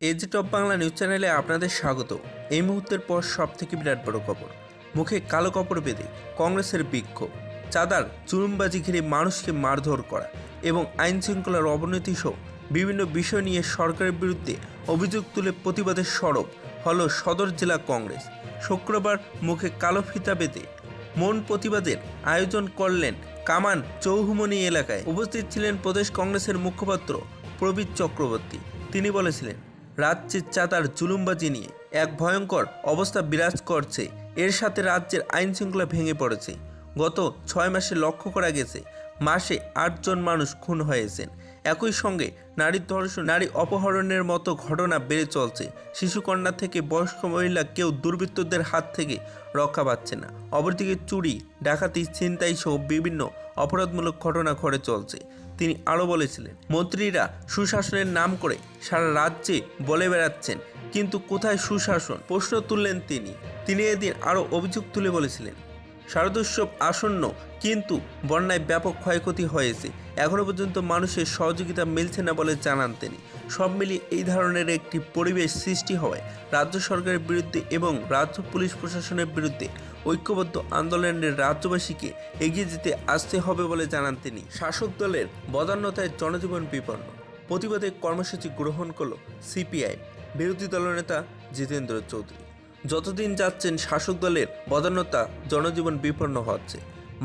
AG top Bangla news চ্যানেলে আপনাদের স্বাগত। এই মুহূর্তের পর সব থেকে বিরাট বড় খবর। মুখে কালো কাপড় বেঁধে কংগ্রেসের বিক্ষোভ, চাঁদার চুরুমবাজি ঘিরে মানুষকে মারধর করা এবং আইন শৃঙ্খলার অবনতি সহ বিভিন্ন বিষয় নিয়ে সরকারের বিরুদ্ধে অভিযোগ তুলে প্রতিবাদের সরব হল সদর জেলা কংগ্রেস। শুক্রবার মুখে কালো ফিতা বেঁধে মৌন প্রতিবাদের আয়োজন করলেন কামান চৌহুমনি এলাকায়। উপস্থিত ছিলেন প্রদেশ কংগ্রেসের মুখপাত্র প্রবীর চক্রবর্তী। তিনি বলেছিলেন, রাজ্যের চাঁদার জুলুমবাজি নিয়ে এক ভয়ঙ্কর অবস্থা বিরাজ করছে। এর সাথে রাজ্যের আইন শৃঙ্খলা ভেঙে পড়েছে। গত 6 মাসে লক্ষ্য করা গেছে মাসে 8 জন মানুষ খুন হয়েছেন। একই সঙ্গে নারী ধর্ষণ, নারী অপহরণের মতো ঘটনা বেড়ে চলছে। শিশুকন্যা থেকে বয়স্ক মহিলা কেউ দুর্বৃত্তদের হাত থেকে রক্ষা পাচ্ছে না। অপরদিকে চুরি, ডাকাতি, ছিনতাই সহ বিভিন্ন অপরাধমূলক ঘটনা ঘটে চলছে। তিনি আরও বলেছিলেন, মন্ত্রীরা সুশাসনের নাম করে সারা রাজ্যে বলে বেড়াচ্ছেন, কিন্তু কোথায় সুশাসন? প্রশ্ন তুললেন তিনি এদিন আরও অভিযোগ তুলে বলেছিলেন, শারদোৎসব আসন্ন, কিন্তু বন্যায় ব্যাপক ক্ষয়ক্ষতি হয়েছে। এখনও পর্যন্ত মানুষের সহযোগিতা মিলছে না বলে জানান তিনি। সব মিলিয়ে এই ধরনের একটি পরিবেশ সৃষ্টি হওয়ায় রাজ্য সরকারের বিরুদ্ধে এবং রাজ্য পুলিশ প্রশাসনের বিরুদ্ধে ঐক্যবদ্ধ আন্দোলনের রাজ্যবাসীকে এগিয়ে যেতে আসতে হবে বলে জানান তিনি। শাসক দলের বদান্যতায় জনজীবন বিপন্ন, প্রতিবাদে কর্মসূচি গ্রহণ করল সিপিআই বিরোধী দলনেতা জিতেন্দ্র চৌধুরী। যতদিন যাচ্ছেন শাসক দলের বদান্যতা জনজীবন বিপন্ন হচ্ছে।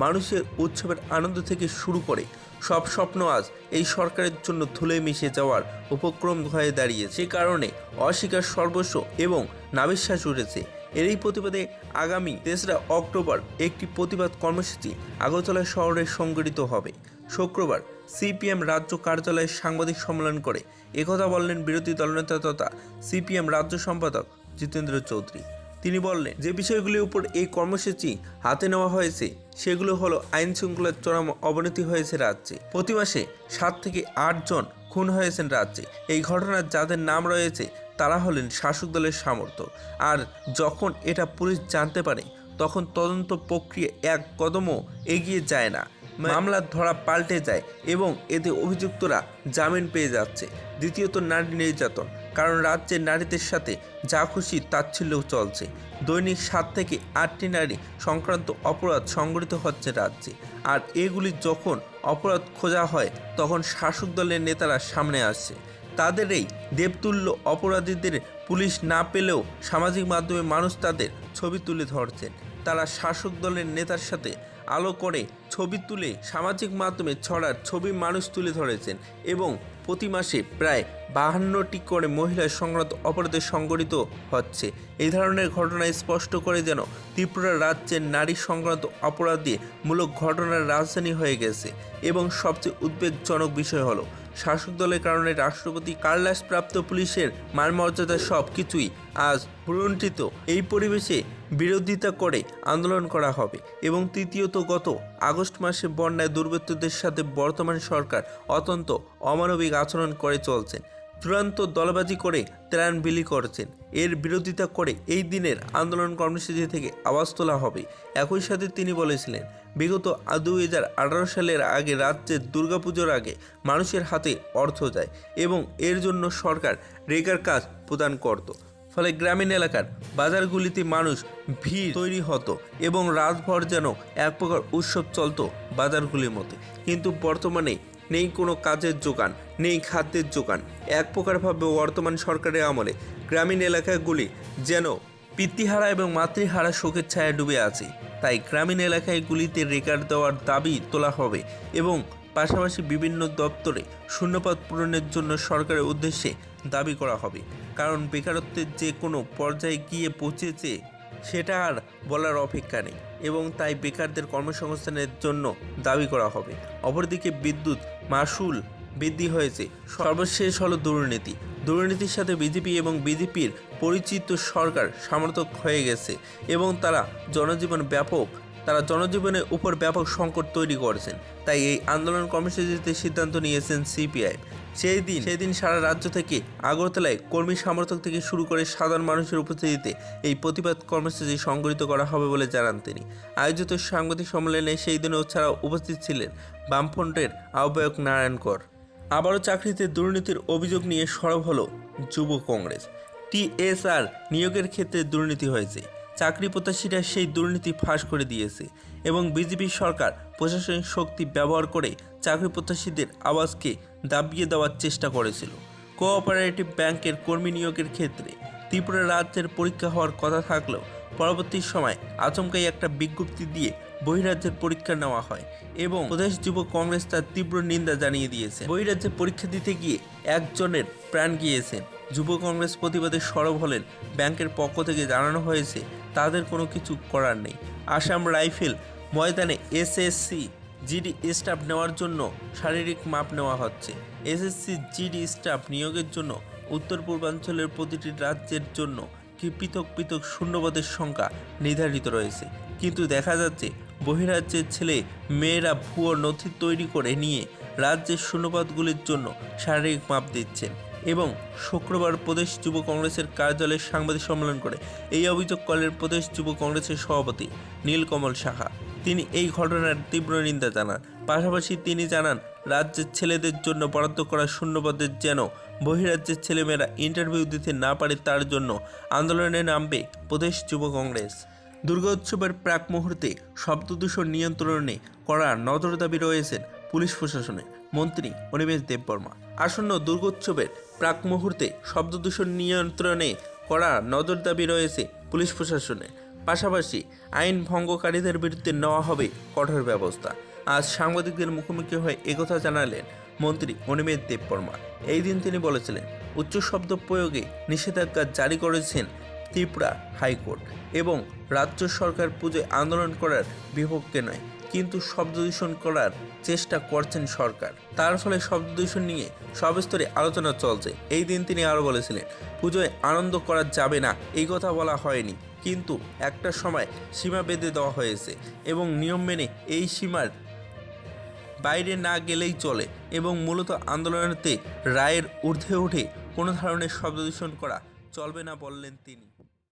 মানুষের উৎসবের আনন্দ থেকে শুরু করে সব স্বপ্ন আজ এই সরকারের জন্য ধুলে মিশে যাওয়ার উপক্রম হয়ে দাঁড়িয়েছে। সে কারণে অস্বীকার সর্বস্ব এবং নাবিশ্বাস উঠেছে। এরই প্রতিবাদে আগামী 3রা অক্টোবর একটি প্রতিবাদ কর্মসূচি আগরতলা শহরে সংগঠিত হবে। শুক্রবার সিপিএম রাজ্য কার্যালয়ে সাংবাদিক সম্মেলন করে একথা বললেন বিরোধী দলনেতা তথা সিপিএম রাজ্য সম্পাদক জিতেন্দ্র চৌধুরী। তিনি বললেন, যে বিষয়গুলির উপর এই কর্মসূচি হাতে নেওয়া হয়েছে সেগুলো হলো আইন শৃঙ্খলার চরম অবনতি হয়েছে রাজ্যে। প্রতি মাসে 7 থেকে 8 জন খুন হয়েছেন রাজ্যে। এই ঘটনার যাদের নাম রয়েছে তারা হলেন শাসক দলের সামর্থ্য। আর যখন এটা পুলিশ জানতে পারে তখন তদন্ত প্রক্রিয়া এক কদমও এগিয়ে যায় না। মামলার ধরা পাল্টে যায় এবং এতে অভিযুক্তরা জামিন পেয়ে যাচ্ছে। দ্বিতীয়ত, নারী নির্যাতন, কারণ রাজ্যের নারীদের সাথে যা খুশি তাচ্ছিল্য চলছে। দৈনিক 7 থেকে 8টি নারী সংক্রান্ত অপরাধ সংঘটিত হচ্ছে রাজ্যে। আর এগুলি যখন অপরাধ খোঁজা হয় তখন শাসক দলের নেতারা সামনে আসছে। তাদের এই দেবতুল্য অপরাধীদের পুলিশ না পেলেও সামাজিক মাধ্যমে মানুষ তাদের ছবি তুলে ধরছেন। তারা শাসক দলের নেতার সাথে আলো করে ছবি তুলে সামাজিক মাধ্যমে ছড়ার ছবি মানুষ তুলে ধরেছেন এবং প্রতি মাসে প্রায় 52টি করে মহিলা সংক্রান্ত অপরাধে সংঘটিত হচ্ছে। এই ধরনের ঘটনা স্পষ্ট করে যেন ত্রিপুরা রাজ্যের নারী সংক্রান্ত অপরাধী মূলক ঘটনার রাজধানী হয়ে গেছে। এবং সবচেয়ে উদ্বেগজনক বিষয় হলো শাসক দলের কারণে রাষ্ট্রপতি কার্লাসপ্রাপ্ত পুলিশের মান মর্যাদা সব কিছুই আজ ভুলুণ্ঠিত। এই পরিবেশে বিরোধিতা করে আন্দোলন করা হবে। এবং তৃতীয়ত, গত আগস্ট মাসে বন্যায় দুর্বৃত্তদের সাথে বর্তমান সরকার অত্যন্ত অমানবিক আচরণ করে চলছেন। চূড়ান্ত দলবাজি করে ত্রাণ বিলি করছেন। এর বিরোধিতা করে এই দিনের আন্দোলন কর্মসূচি থেকে আওয়াজ তোলা হবে। একই সাথে তিনি বলেছিলেন, বিগত 2018 সালের আগে রাজ্যের দুর্গাপুজোর আগে মানুষের হাতে অর্থ যায় এবং এর জন্য সরকার রেগার কাজ প্রদান করত। ফলে গ্রামীণ এলাকার বাজারগুলিতে মানুষ ভিড় তৈরি হতো এবং রাতভর যেন এক প্রকার উৎসব চলতো বাজারগুলির মধ্যে। কিন্তু বর্তমানে নেই কোনো কাজের যোগান, নেই খাদ্যের যোগান। এক প্রকারভাবে বর্তমান সরকারের আমলে গ্রামীণ এলাকাগুলি যেন পিতৃহারা এবং মাতৃহারা শোকের ছায়া ডুবে আছে। তাই গ্রামীণ এলাকাগুলিতে রেকার দেওয়ার দাবি তোলা হবে এবং পাশাপাশি বিভিন্ন দপ্তরে শূন্যপদ পূরণের জন্য সরকারের উদ্দেশ্যে দাবি করা হবে। কারণ বেকারত্বের যে কোনো পর্যায়ে গিয়ে পৌঁছেছে সেটা আর বলার অপেক্ষা নেই এবং তাই বেকারদের কর্মসংস্থানের জন্য দাবি করা হবে। অপরদিকে বিদ্যুৎ মাশুল বৃদ্ধি হয়েছে। সর্বশেষ হলো দুর্নীতির সাথে বিজেপি এবং বিজেপির পরিচিত সরকার সমর্থক হয়ে গেছে এবং তারা জনজীবনের উপর ব্যাপক সংকট তৈরি করেছেন। তাই এই আন্দোলন কর্মসূচিতে সিদ্ধান্ত নিয়েছেন সিপিআই। সেই দিন সারা রাজ্য থেকে আগরতলায় কর্মী সমর্থক থেকে শুরু করে সাধারণ মানুষের উপস্থিতিতে এই প্রতিবাদ কর্মসূচি সংগঠিত করা হবে বলে জানান তিনি। আয়োজিত সাংবাদিক সম্মেলনে সেই দিনও ছাড়াও উপস্থিত ছিলেন বামফ্রন্টের আহ্বায়ক নারায়ণ কর। আবারও চাকরিতে দুর্নীতির অভিযোগ নিয়ে সরব হলো যুব কংগ্রেস। টিএসআর নিয়োগের ক্ষেত্রে দুর্নীতি হয়েছে, চাকরি প্রত্যাশীরা সেই দুর্নীতি ফাঁস করে দিয়েছে এবং বিজেপি সরকার প্রশাসনিক শক্তি ব্যবহার করে চাকরি প্রত্যাশীদের আওয়াজকে দাবিয়ে দেওয়ার চেষ্টা করেছিল। কোঅপারেটিভ ব্যাংকের কর্মী নিয়োগের ক্ষেত্রে ত্রিপুরা রাজ্যের পরীক্ষা হওয়ার কথা থাকলেও পরবর্তী সময় আচমকাই একটা বিজ্ঞপ্তি দিয়ে বহিরাজ্যের পরীক্ষা নেওয়া হয় এবং প্রদেশ যুব কংগ্রেস তার তীব্র নিন্দা জানিয়ে দিয়েছে। বহিরাজ্যে পরীক্ষা দিতে গিয়ে একজনের প্রাণ গিয়েছেন। যুব কংগ্রেস প্রতিবাদে সরব হলেন। ব্যাংকের পক্ষ থেকে জানানো হয়েছে তাদের কোনো কিছু করার নেই। আসাম রাইফেল ময়দানে এসএসসি জিডি স্টাফ নেওয়ার জন্য শারীরিক মাপ নেওয়া হচ্ছে। এসএসসি জিডি স্টাফ নিয়োগের জন্য উত্তর পূর্বাঞ্চলের প্রতিটি রাজ্যের জন্য কি পৃথক পৃথক শূন্যপদের সংখ্যা নির্ধারিত রয়েছে, কিন্তু দেখা যাচ্ছে বহিরাজ্যের ছেলে মেয়েরা ভুয়ো নথি তৈরি করে নিয়ে রাজ্যের শূন্যপদগুলির জন্য শারীরিক মাপ দিচ্ছেন এবং শুক্রবার প্রদেশ যুব কংগ্রেসের কার্যালয়ে সাংবাদিক সম্মেলন করে এই অভিযোগ করলেন প্রদেশ যুব কংগ্রেসের সভাপতি নীলকমল সাহা। তিনি এই ঘটনার তীব্র নিন্দা জানান। পাশাপাশি তিনি জানান, রাজ্যের ছেলেদের জন্য বরাদ্দ করা শূন্যপদের যেন বহিরাজ্যের ছেলেমেয়েরা ইন্টারভিউ দিতে না পারে তার জন্য আন্দোলনে নামবে প্রদেশ যুব কংগ্রেস। দুর্গোৎসবের প্রাক মুহূর্তে শব্দদূষণ নিয়ন্ত্রণে করা নজরদারি রয়েছেন পুলিশ প্রশাসনের মন্ত্রী অনিমেষ দেববর্মা। আসন্ন দুর্গোৎসবের প্রাক মুহূর্তে শব্দদূষণ নিয়ন্ত্রণে করা নজরদারি রয়েছে পুলিশ প্রশাসনের। পাশাপাশি আইন ভঙ্গকারীদের বিরুদ্ধে নেওয়া হবে কঠোর ব্যবস্থা। আজ সাংবাদিকদের মুখোমুখি হয়ে একথা জানালেন মন্ত্রী অনিমেষ দেববর্মা। এই দিন তিনি বলেছিলেন, উচ্চ শব্দ প্রয়োগে নিষেধাজ্ঞা জারি করেছেন ত্রিপুরা হাইকোর্ট এবং রাজ্য সরকার পুজোয় আন্দোলন করার বিপক্ষে নয়, কিন্তু শব্দদূষণ করার চেষ্টা করছেন সরকার। তার ফলে শব্দদূষণ নিয়ে সব স্তরে আলোচনা চলছে। এই দিন তিনি আরও বলেছিলেন, পুজোয় আনন্দ করা যাবে না এই কথা বলা হয়নি, কিন্তু একটা সময় সীমা বেঁধে দেওয়া হয়েছে এবং নিয়ম মেনে এই সীমার বাইরে না গেলেই চলে এবং মূলত আন্দোলনেতে রায়ের ঊর্ধ্বে উঠে কোনো ধরনের শব্দদূষণ করা চলবে না বললেন তিনি।